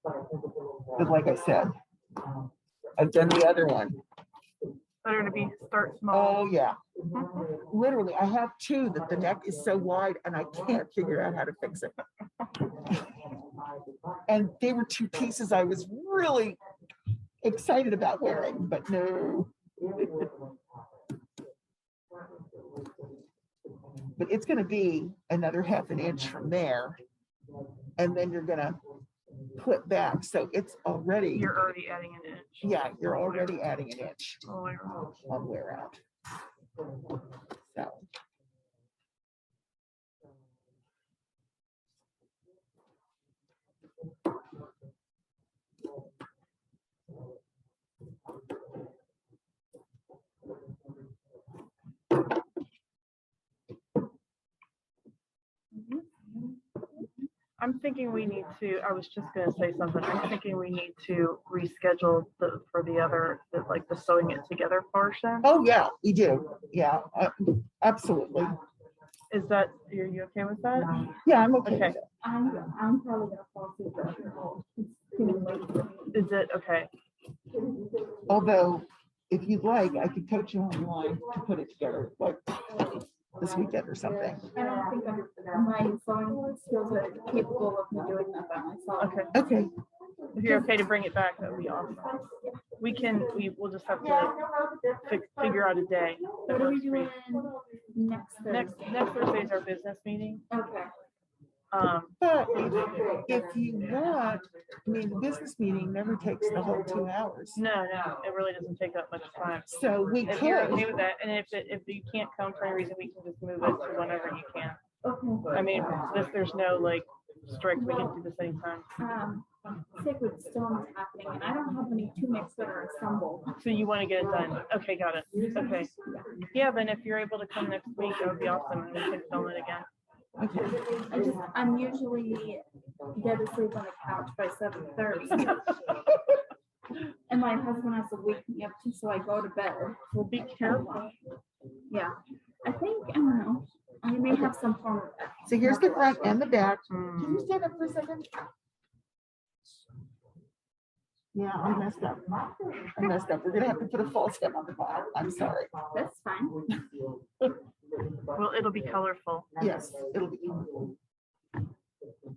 But like I said, I've done the other one. Better to be start small. Oh, yeah. Literally, I have two that the neck is so wide and I can't figure out how to fix it. And they were two pieces I was really excited about wearing, but no. But it's going to be another half an inch from there. And then you're going to put back. So it's already. You're already adding an inch. Yeah, you're already adding an inch All the way around. all the way around. So. I'm thinking we need to, I was just gonna say something. I'm thinking we need to reschedule for the other, like the sewing it together portion. Oh, yeah, we do. Yeah, absolutely. Is that, are you okay with that? Yeah, I'm okay. Okay. With it. I'm probably gonna fall asleep. It's getting late for me. Is it, okay, Although, if you'd like, I could coach you online to put it together, like this weekend or something. I don't think my sewing skills are capable of me doing that by myself. okay. Okay. If you're okay to bring it back, that would be awesome. We'll just have to figure out a day. that What are we works for you. doing next Thursday? Next Thursday is our business meeting. Okay. But if you want, I mean, the business meeting never takes the whole 2 hours. No, it really doesn't take that much time. So we If you're okay could, with that, and if you can't come for any reason, we can just move it to whenever you can. Okay. I mean, there's no like strict, we can do this anytime. Sacred Stone is happening, and I don't have any tunics that are assembled. So you want to get it done? Okay, got it. Okay. Yeah, then if you're able to come next week, that would be awesome, and we can film it again. okay. I'm usually dead asleep on the couch by 7:30. And my husband has to wake me up too, so I go to bed. Well, be careful. Yeah, I don't know. I may have some form of that. So here's the front and the back. Can Hmm. you stand up for a second? Yeah, I messed up. We're gonna have to put a false hem on the bottom. I'm sorry. That's fine. Well, it'll be colorful. Yes, it'll be.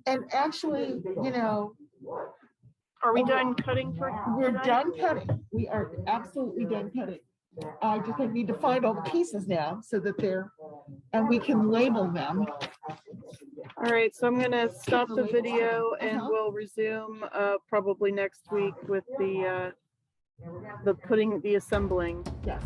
And actually, you know, Are we done cutting for? we're tonight? done cutting. We are absolutely done cutting. I just need to find all the pieces now so that they're, and we can label them. All right, so I'm gonna stop the video and Uh-huh. we'll resume probably next week with the putting, the assembling. Yes.